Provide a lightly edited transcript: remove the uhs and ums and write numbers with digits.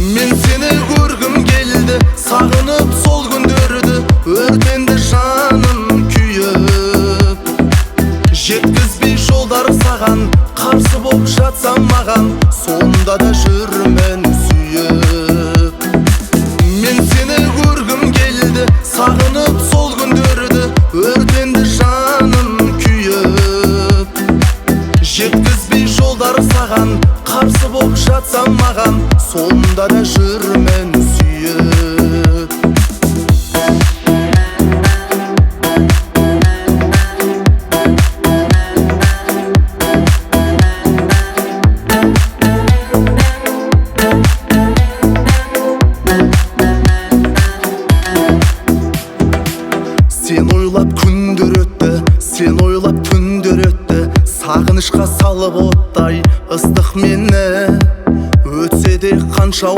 Мен сені көргім келді, сағынып сол күндерді, өртенді жаным күйіп. Жеткізбей жолдар саған, қарсы боп жатсам маған, сонда да жүрмін сүйіп. Мен сені көргім келді, сағынып сол күндерді, өртенді жаным күйіп. Жеткізбей жолдар саған, қарсы боп жатсам маған, сонда да жүрмін сүйіп. Сен ойлап күндер өтті, сен ойлап түндер өтті, сағынышқа салып оттай ыстық мені. Өтсе де қанша